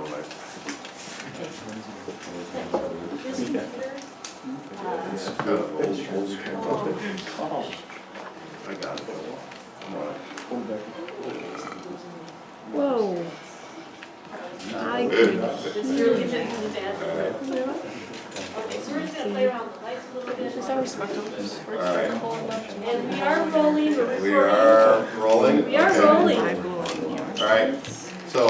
I got it. Whoa. I could. Okay, so we're just gonna play around with the lights a little bit. Is that respectful? And we are rolling, we're recording. We are rolling? We are Okay. rolling. Alright, so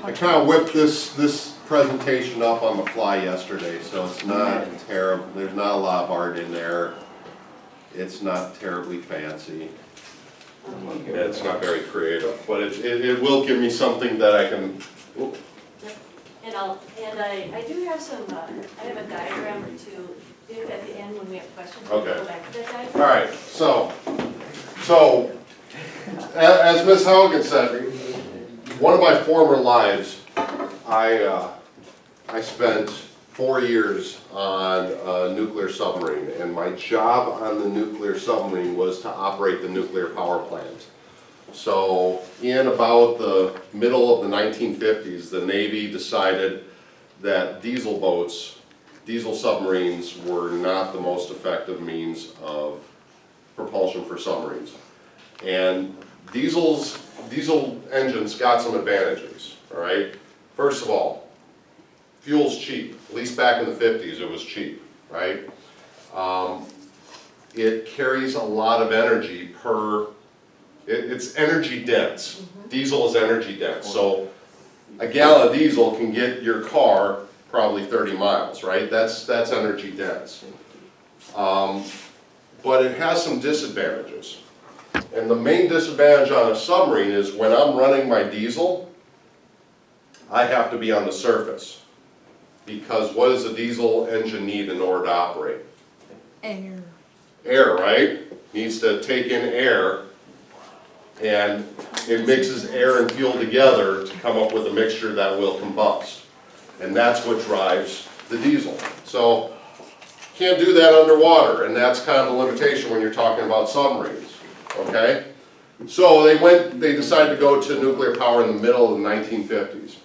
I kind of whipped this presentation up on the fly yesterday, so it's not terrible, there's not a lot of art in there. It's not terribly fancy. It's not very creative, but it will give me something that I can, And I do have some, I have a diagram or two at the end when we have questions. Okay. Go back to that diagram. alright, so, as Ms. Haugen said, one of my former lives, I spent 4 years on a nuclear submarine, and my job on the nuclear submarine was to operate the nuclear power plant. So in about the middle of the 1950s, the Navy decided that diesel submarines were not the most effective means of propulsion for submarines. And diesel engines got some advantages, all right? First of all, fuel's cheap. At least back in the 50s, it was cheap, right? It carries a lot of energy it's energy dense. Diesel is energy dense. So a gallon of diesel can get your car probably 30 miles, right? That's energy dense. But it has some disadvantages. And the main disadvantage on a submarine is when I'm running my diesel, I have to be on the surface. Because what does a diesel engine need in order to operate? Air. Air, right? Needs to take in air, and it mixes air and fuel together to come up with a mixture that will combust. And that's what drives the diesel. So, can't do that underwater, and that's kind of the limitation when you're talking about submarines, okay? So they decided to go to nuclear power in the middle of the 1950s.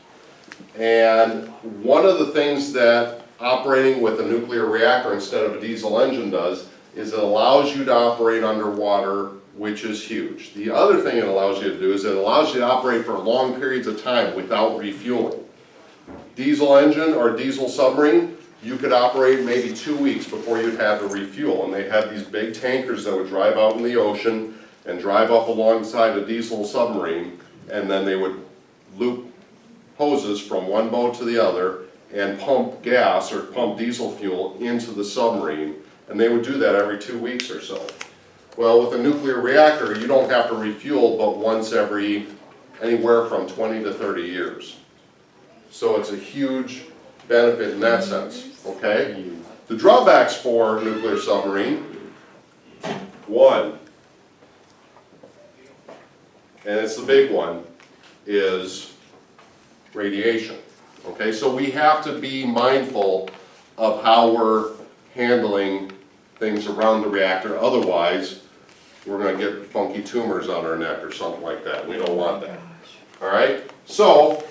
And one of the things that operating with a nuclear reactor instead of a diesel engine does is it allows you to operate underwater, which is huge. The other thing it allows you to do is it allows you to operate for long periods of time without refueling. Diesel engine or diesel submarine, you could operate maybe 2 weeks before you'd have to refuel. And they had these big tankers that would drive out in the ocean and drive up alongside a diesel submarine, and then they would loop hoses from one boat to the other and pump gas or pump diesel fuel into the submarine, and they would do that every 2 weeks or so. Well, with a nuclear reactor, you don't have to refuel but once every anywhere from 20 to 30 years. So it's a huge benefit in that sense, okay? The drawbacks for nuclear submarine, one, and it's the big one, is radiation. Okay, so we have to be mindful of how we're handling things around the reactor, otherwise we're going to get funky tumors on our neck or something like that. We don't want that. Alright, so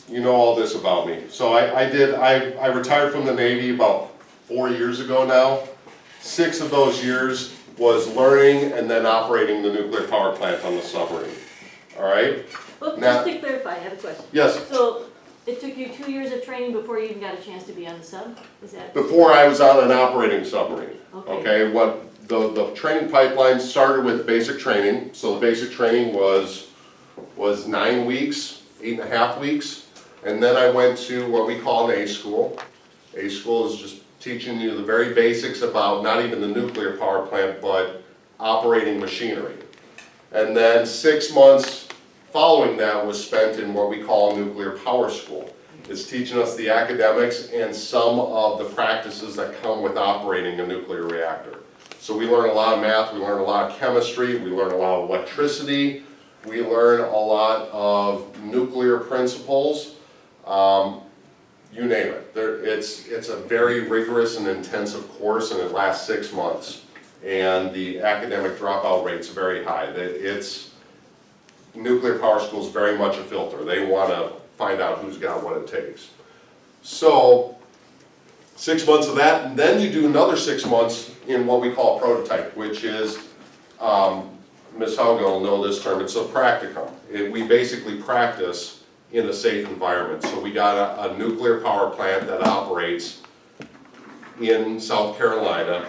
you know all this about me. So I retired from the Navy about 4 years ago now. 6 of those years was learning and then operating the nuclear power plant on the submarine. Alright? Well, Now- just to clarify, I have a question. Yes, So, it took you 2 years of training before you even got a chance to be on the sub? Is that? before I was on an operating submarine. Okay. Okay, what the training pipeline started with basic training. So the basic training was 9 weeks, 8.5 weeks. And then I went to what we call an A school. A school is just teaching you the very basics about not even the nuclear power plant, but operating machinery. And then 6 months following that was spent in what we call a nuclear power school. It's teaching us the academics and some of the practices that come with operating a nuclear reactor. So we learn a lot of math, we learn a lot of chemistry, we learn a lot of electricity, we learn a lot of nuclear principles. You name it. It's a very rigorous and intensive course, and it lasts 6 months. And the academic dropout rate's very high. nuclear power school is very much a filter. They want to find out who's got what it takes. So 6 months of that, and then you do another 6 months in what we call a prototype, which is, Ms. Haugen will know this term, it's a practicum. We basically practice in a safe environment. So we got a nuclear power plant that operates in South Carolina,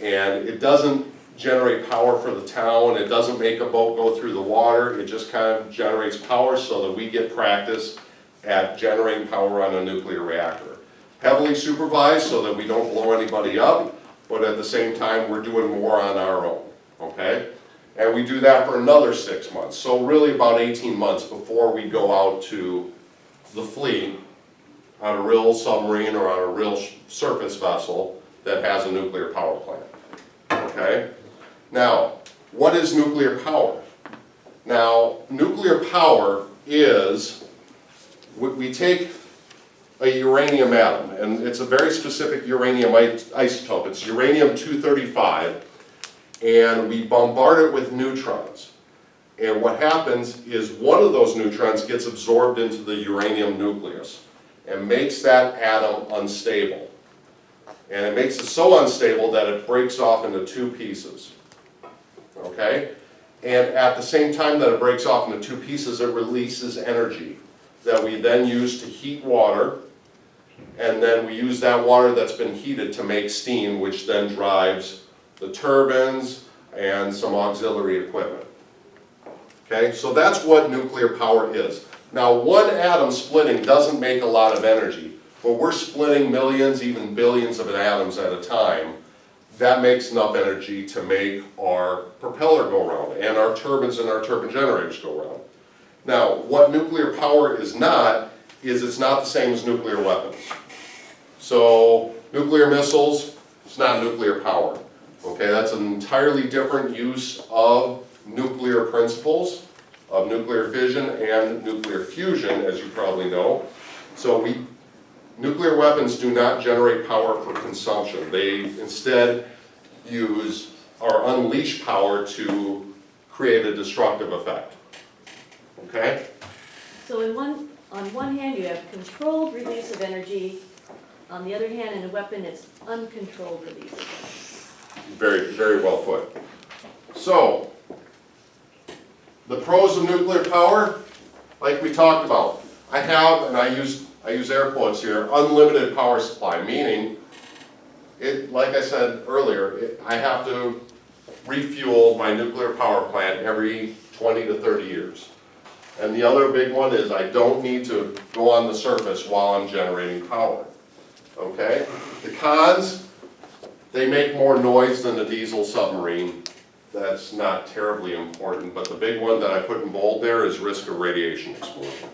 and it doesn't generate power for the town, it doesn't make a boat go through the water, it just kind of generates power so that we get practice at generating power on a nuclear reactor. Heavily supervised so that we don't blow anybody up, but at the same time we're doing more on our own, okay? And we do that for another 6 months, so really about 18 months before we go out to the fleet on a real submarine or on a real surface vessel that has a nuclear power plant, okay? Now, what is nuclear power? Now, nuclear power is, we take a uranium atom, and it's a very specific uranium isotope. It's uranium-235, and we bombard it with neutrons. And what happens is one of those neutrons gets absorbed into the uranium nucleus and makes that atom unstable. And it makes it so unstable that it breaks off into two pieces. Okay? And at the same time that it breaks off into two pieces, it releases energy that we then use to heat water, and then we use that water that's been heated to make steam, which then drives the turbines and some auxiliary equipment. Okay, so that's what nuclear power is. Now, one atom splitting doesn't make a lot of energy, but we're splitting millions, even billions of atoms at a time. That makes enough energy to make our propeller go around, and our turbines and our turbine generators go around. Now, what nuclear power is not, is it's not the same as nuclear weapons. So, nuclear missiles, it's not nuclear power. Okay, that's an entirely different use of nuclear principles, of nuclear fission and nuclear fusion, as you probably know. So nuclear weapons do not generate power for consumption. They instead use or unleash power to create a destructive effect. Okay? So on one hand, you have controlled release of energy. On the other hand, in a weapon, it's uncontrolled release of energy. Very, very well put. So, the pros of nuclear power, like we talked about, I have, and I use air quotes here, unlimited power supply, meaning, like I said earlier, I have to refuel my nuclear power plant every 20 to 30 years. And the other big one is I don't need to go on the surface while I'm generating power. Okay? The cons, they make more noise than a diesel submarine. That's not terribly important, but the big one that I put in bold there is risk of radiation explosion.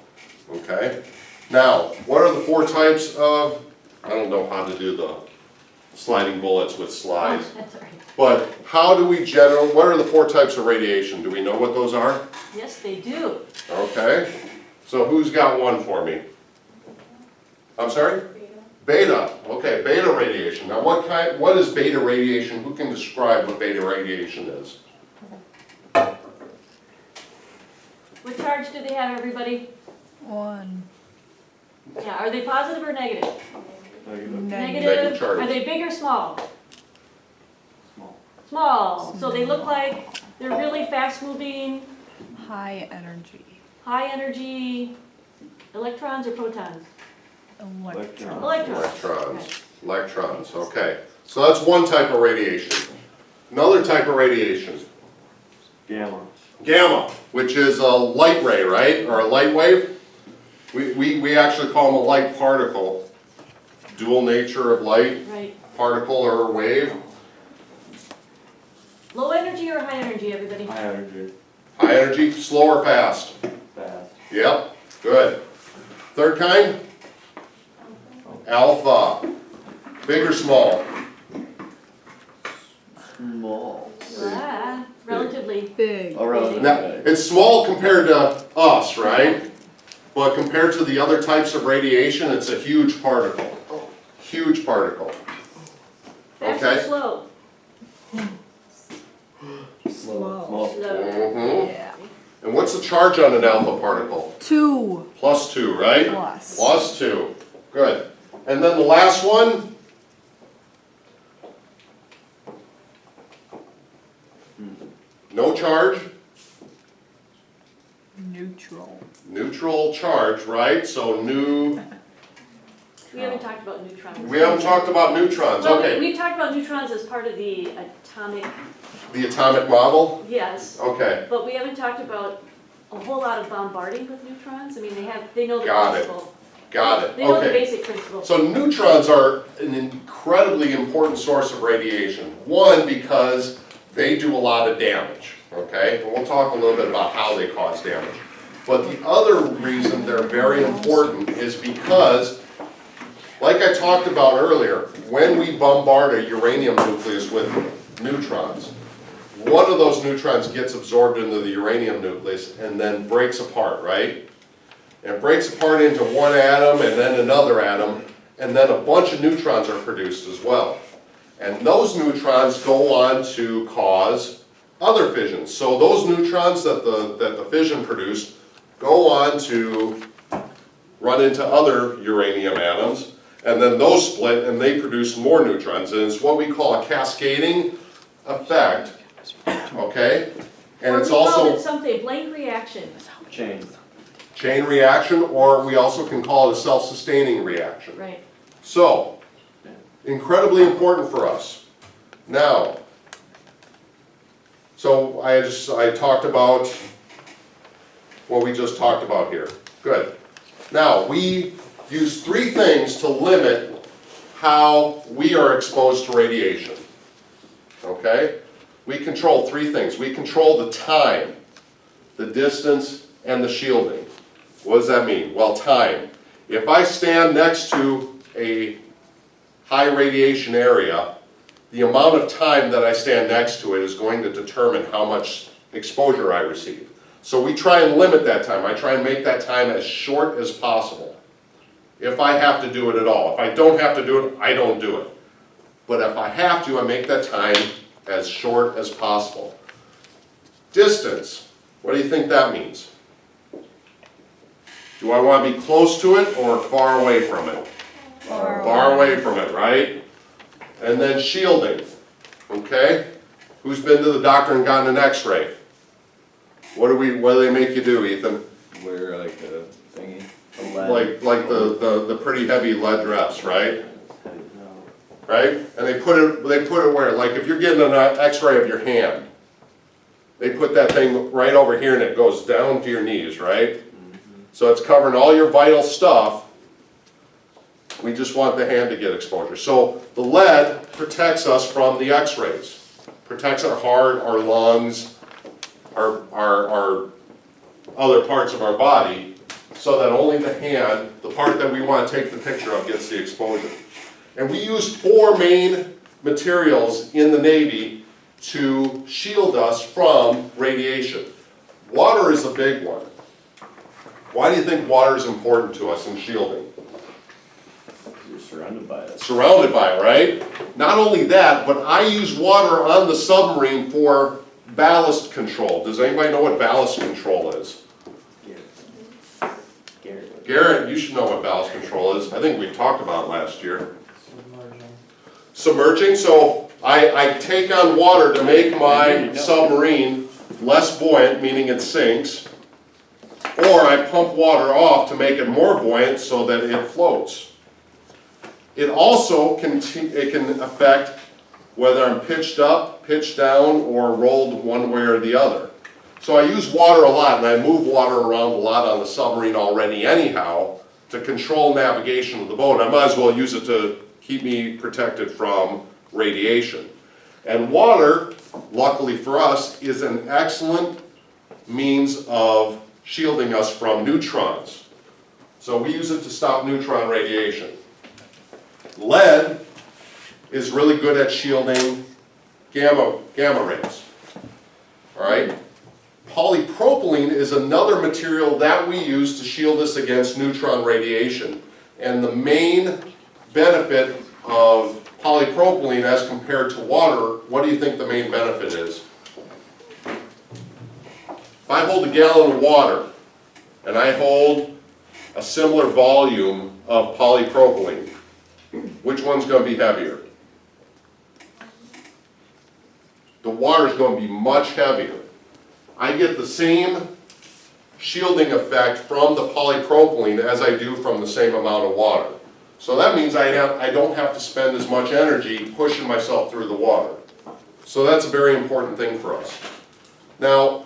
Okay? Now, what are the four types of, I don't know how to do the sliding bullets with slides, That's all right. but how do we what are the four types of radiation? Do we know what those are? Yes, they do. Okay, so who's got one for me? I'm sorry? Beta. Okay, beta radiation. Now what is beta radiation? Who can describe what beta radiation is? What charge do they have, everybody? 1. Yeah, are they positive or negative? Negative. Negative charge. Are they big or small? Small. Small. So they look like they're really fast moving, High energy. high energy electrons or protons? Electron. Electrons. Electrons, okay. So that's one type of radiation. Another type of radiation, Gamma. gamma, which is a light ray, right? Or a light wave. We actually call them a light particle. Dual nature of light, Right. particle or wave. Low energy or high energy, everybody? High energy. High energy, slow or fast? Fast. Yep, good. Third kind? Alpha. Big or small? Small. Ah, relatively. Big. Oh, relative. Now, it's small compared to us, right? But compared to the other types of radiation, it's a huge particle. Huge particle. Fast Okay. or slow? Slow. Small. Slow. Mm-hmm. Yeah. And what's What's the charge on an alpha particle? 2 +2, right? plus. +2, good. And then the last one? No charge, Neutral. neutral charge, right? So We haven't talked about neutrons. we haven't talked about neutrons, Well, okay. we talked about neutrons as part of the atomic, The atomic model, yes, okay. but we haven't talked about a whole lot of bombarding with neutrons. I mean, they know the Got it. principle. Got it, They know the okay. basic principle. So neutrons are an incredibly important source of radiation. One, because they do a lot of damage, okay? And we'll talk a little bit about how they cause damage. But the other reason they're very important is because, like I talked about earlier, when we bombard a uranium nucleus with neutrons, one of those neutrons gets absorbed into the uranium nucleus and then breaks apart, right? And breaks apart into one atom and then another atom, and then a bunch of neutrons are produced as well. And those neutrons go on to cause other fissions. So those neutrons that the fission produced go on to run into other uranium atoms, and then those split and they produce more neutrons. And it's what we call a cascading effect, okay? And it's Or we call also it something, blank reaction. Chain. chain reaction, or we also can call it a self-sustaining reaction. Right. So, incredibly important for us. Now, so I talked about what we just talked about here. Good. Now, we use 3 things to limit how we are exposed to radiation. Okay? We control 3 things. We control the time, the distance, and the shielding. What does that mean? Well, time. If I stand next to a high radiation area, the amount of time that I stand next to it is going to determine how much exposure I receive. So we try and limit that time. I try and make that time as short as possible. If I have to do it at all. If I don't have to do it, I don't do it. But if I have to, I make that time as short as possible. Distance. What do you think that means? Do I want to be close to it or far away from it? Far away from it, right? And then shielding, okay? Who's been to the doctor and gotten an x-ray? What do they make you do, Ethan? Wear like a thingy. A lead. Like the pretty heavy lead dress, right? Right? And they put it where? Like if you're getting an x-ray of your hand, they put that thing right over here and it goes down to your knees, right? So it's covering all your vital stuff. We just want the hand to get exposure. So the lead protects us from the x-rays. Protects our heart, our lungs, our other parts of our body, so that only the hand, the part that we want to take the picture of, gets the exposure. And we use 4 main materials in the Navy to shield us from radiation. Water is a big one. Why do you think water is important to us in shielding? You're surrounded by it. Surrounded by it, right? Not only that, but I use water on the submarine for ballast control. Does anybody know what ballast control is? Garrett, you should know what ballast control is. I think we talked about it last year. Submerging, so I take on water to make my submarine less buoyant, meaning it sinks, or I pump water off to make it more buoyant so that it floats. It also can affect whether I'm pitched up, pitched down, or rolled one way or the other. So I use water a lot, and I move water around a lot on the submarine already anyhow to control navigation of the boat. I might as well use it to keep me protected from radiation. And water, luckily for us, is an excellent means of shielding us from neutrons. So we use it to stop neutron radiation. Lead is really good at shielding gamma rays. All right? Polypropylene is another material that we use to shield us against neutron radiation. And the main benefit of polypropylene as compared to water, what do you think the main benefit is? if I hold a gallon of water and I hold a similar volume of polypropylene, which one's going to be heavier? The water is going to be much heavier. I get the same shielding effect from the polypropylene as I do from the same amount of water. So that means I don't have to spend as much energy pushing myself through the water. So that's a very important thing for us. Now,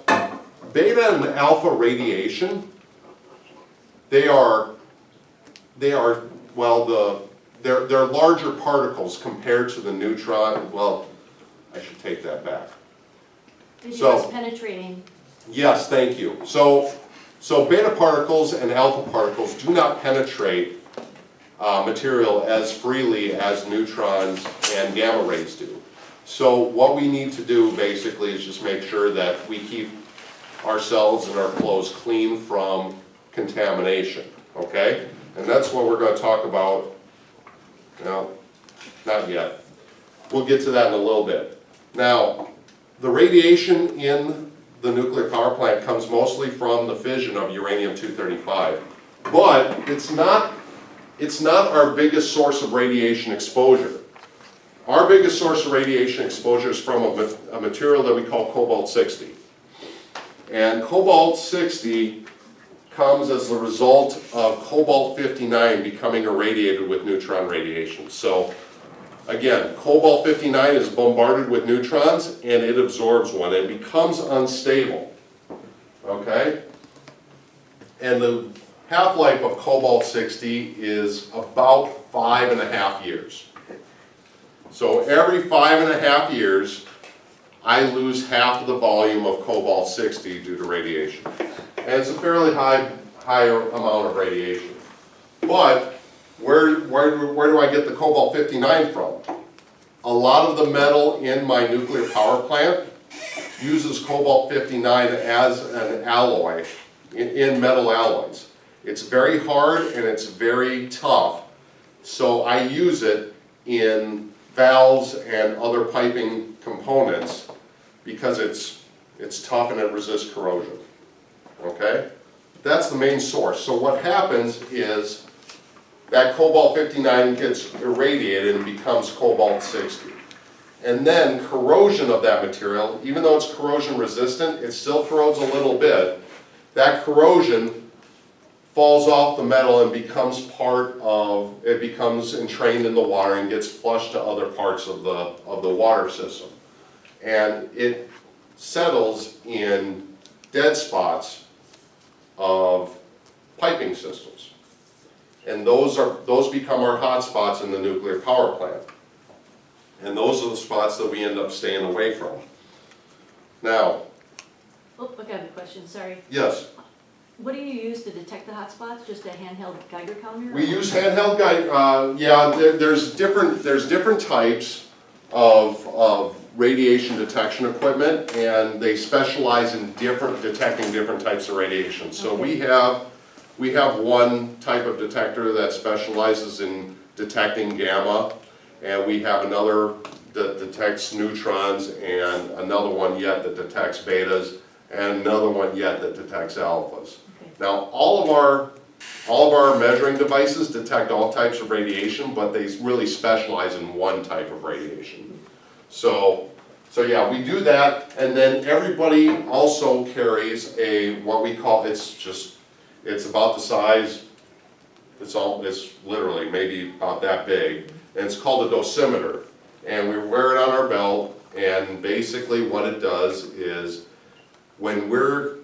beta and alpha radiation, they're larger particles compared to the neutron. Well, I should take that back. It's So- penetrating. Yes, thank you. So beta particles and alpha particles do not penetrate material as freely as neutrons and gamma rays do. So what we need to do basically is just make sure that we keep ourselves and our clothes clean from contamination, okay? And that's what we're going to talk about. No, not yet. We'll get to that in a little bit. Now, the radiation in the nuclear power plant comes mostly from the fission of uranium-235, but it's not our biggest source of radiation exposure. Our biggest source of radiation exposure is from a material that we call cobalt-60. And cobalt-60 comes as the result of cobalt-59 becoming irradiated with neutron radiation. So again, cobalt-59 is bombarded with neutrons and it absorbs one and becomes unstable, okay? And the half-life of cobalt-60 is about 5.5 years. So every 5.5 years, I lose half of the volume of cobalt-60 due to radiation. And it's a fairly higher amount of radiation. But where do I get the cobalt-59 from? A lot of the metal in my nuclear power plant uses cobalt-59 as an alloy in metal alloys. It's very hard and it's very tough, so I use it in valves and other piping components because it's tough and it resists corrosion. Okay? That's the main source. So what happens is that cobalt-59 gets irradiated and becomes cobalt-60. And then corrosion of that material, even though it's corrosion resistant, it still corrodes a little bit. That corrosion falls off the metal and becomes becomes entrained in the water and gets flushed to other parts of the water system. And it settles in dead spots of piping systems. And those become our hot spots in the nuclear power plant. And those are the spots that we end up staying away from. Now, Oh, I got a question, sorry. yes, What do you use to detect the hot spots? Just a handheld Geiger counter? we use handheld there's different types of radiation detection equipment, and they specialize in detecting different types of radiation. So Okay. we have one type of detector that specializes in detecting gamma, and we have another that detects neutrons, and another one yet that detects betas, and another one yet that detects alphas. Okay. Now, all of our measuring devices detect all types of radiation, but they really specialize in one type of radiation. So yeah, we do that, and then everybody also carries what we call, it's about the size, it's literally maybe about that big, and it's called a dosimeter. And we wear it on our belt, and basically what it does is when we're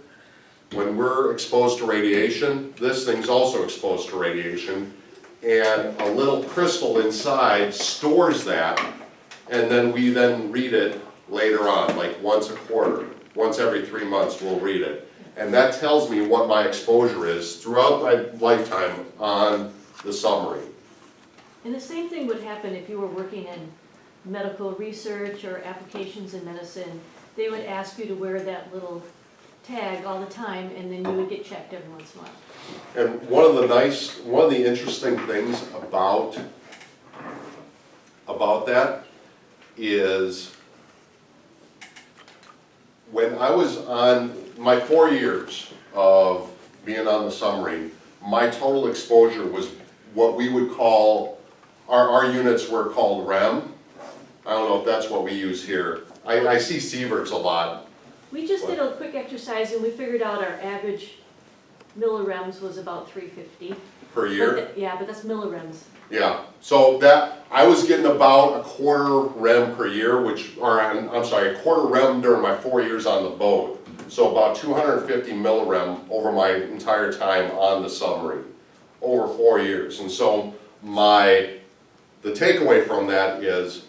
exposed to radiation, this thing's also exposed to radiation, and a little crystal inside stores that, and then we read it later on, like once a quarter, once every 3 months we'll read it. And that tells me what my exposure is throughout my lifetime on the submarine. And the same thing would happen if you were working in medical research or applications in medicine. They would ask you to wear that little tag all the time, and then you would get checked every once in a while. And one of the interesting things about that is when I was on my 4 years of being on the submarine, my total exposure was what we would call, our units were called REM. I don't know if that's what we use here. I see sieverts a lot. We just did a quick exercise and we figured out our average millirems was about 350. Per year? Yeah, but that's millirems. Yeah, so that, I was getting about a quarter rem per year, I'm sorry, a quarter rem during my 4 years on the boat. So about 250 millirem over my entire time on the submarine, over 4 years. And so the takeaway from that is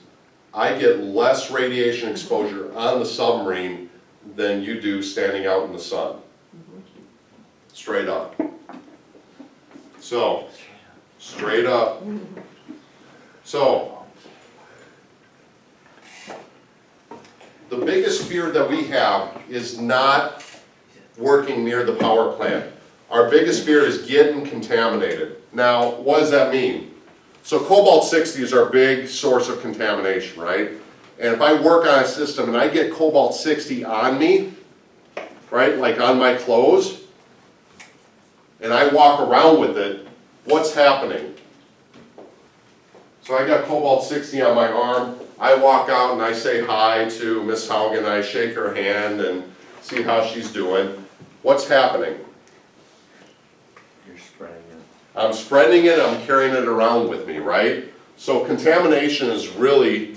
I get less radiation exposure on the submarine than you do standing out in the sun. Straight up. So, straight up. So, the biggest fear that we have is not working near the power plant. Our biggest fear is getting contaminated. Now, what does that mean? So cobalt-60 is our big source of contamination, right? And if I work on a system and I get cobalt-60 on me, right, like on my clothes, and I walk around with it, what's happening? So I got cobalt-60 on my arm, I walk out and I say hi to Miss Haugen, I shake her hand and see how she's doing. What's happening? You're spreading it. I'm spreading it, I'm carrying it around with me, right? So contamination is really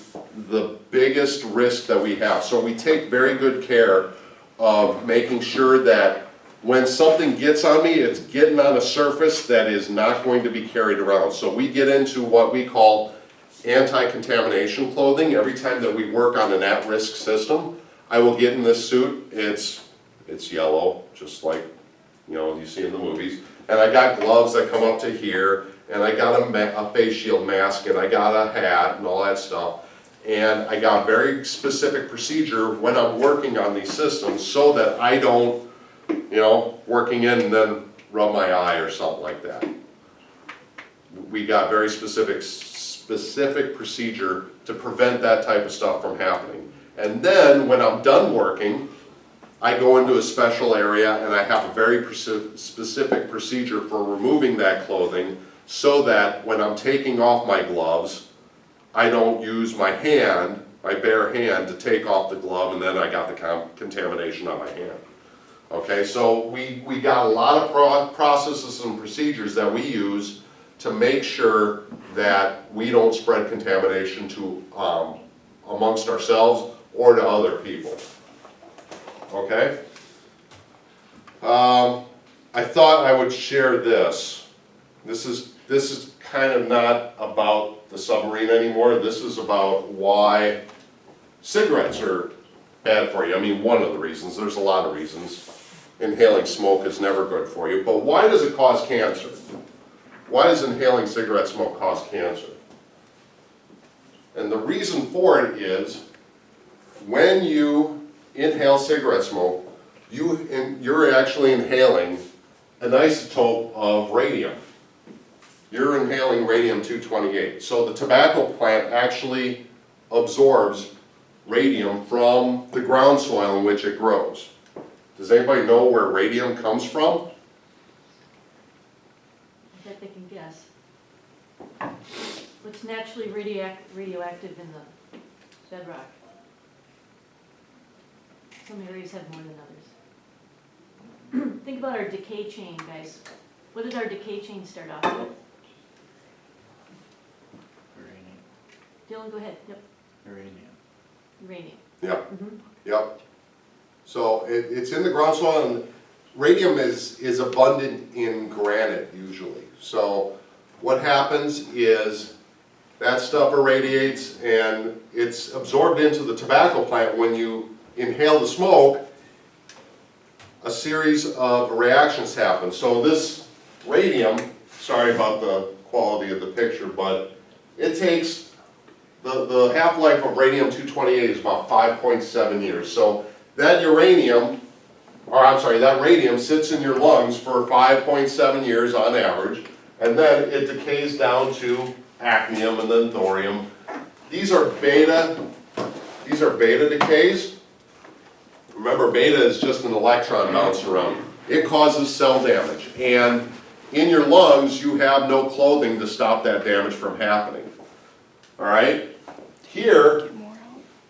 the biggest risk that we have. So we take very good care of making sure that when something gets on me, it's getting on a surface that is not going to be carried around. So we get into what we call anti-contamination clothing. Every time that we work on an at-risk system, I will get in this suit. It's yellow, just like you see in the movies. And I got gloves that come up to here, and I got a face shield mask, and I got a hat and all that stuff. And I got a very specific procedure when I'm working on these systems so that I don't, working in and then rub my eye or something like that. We got very specific procedure to prevent that type of stuff from happening. And then when I'm done working, I go into a special area and I have a very specific procedure for removing that clothing so that when I'm taking off my gloves, I don't use my hand, my bare hand, to take off the glove and then I got the contamination on my hand. Okay, so we got a lot of processes and procedures that we use to make sure that we don't spread contamination to amongst ourselves or to other people. Okay? I thought I would share this. This is kind of not about the submarine anymore. This is about why cigarettes are bad for you. I mean, one of the reasons. There's a lot of reasons. Inhaling smoke is never good for you. But why does it cause cancer? Why does inhaling cigarette smoke cause cancer? And the reason for it is when you inhale cigarette smoke, you're actually inhaling an isotope of radium. You're inhaling radium-228. So the tobacco plant actually absorbs radium from the ground soil in which it grows. Does anybody know where radium comes from? I bet they can guess. What's naturally radioactive in the bedrock? Some areas have more than others. Think about our decay chain, guys. What did our decay chain start off with? Uranium. Dylan, go ahead. Yep. Uranium. Yep. Yep. So it's in the ground soil, and radium is abundant in granite usually. So what happens is that stuff irradiates and it's absorbed into the tobacco plant. When you inhale the smoke, a series of reactions happen. So this radium, sorry about the quality of the picture, but it takes, the half-life of radium-228 is about 5.7 years. So that that radium sits in your lungs for 5.7 years on average, and then it decays down to actinium and then thorium. These are beta decays. Remember, beta is just an electron bouncing around. It causes cell damage. And in your lungs, you have no clothing to stop that damage from happening. All right? Here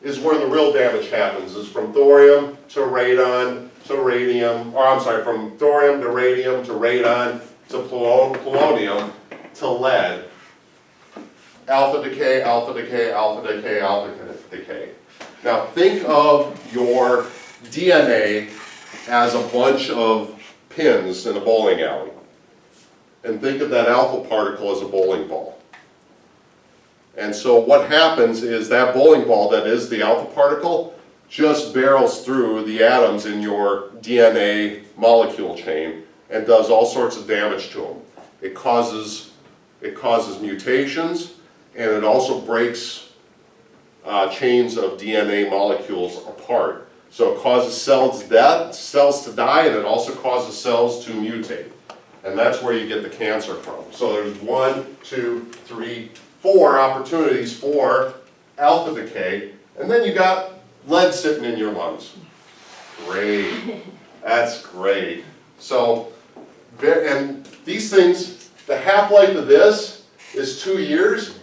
is where the real damage happens, is from thorium to radon to radium, or I'm sorry, from thorium to radium to radon to polonium to lead. Alpha decay, alpha decay, alpha decay, alpha decay. Now think of your DNA as a bunch of pins in a bowling alley. And think of that alpha particle as a bowling ball. And so what happens is that bowling ball that is the alpha particle just barrels through the atoms in your DNA molecule chain and does all sorts of damage to them. It causes mutations, and it also breaks chains of DNA molecules apart. So it causes cells to die, and it also causes cells to mutate. And that's where you get the cancer from. So there's 1, 2, 3, 4 opportunities for alpha decay, and then you got lead sitting in your lungs. Great. That's great. So, and these things, the half-life of this is 2 years.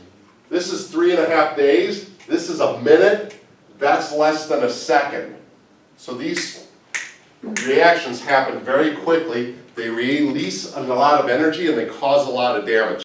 This is 3.5 days. This is a minute. That's less than a second. So these reactions happen very quickly. They release a lot of energy and they cause a lot of damage.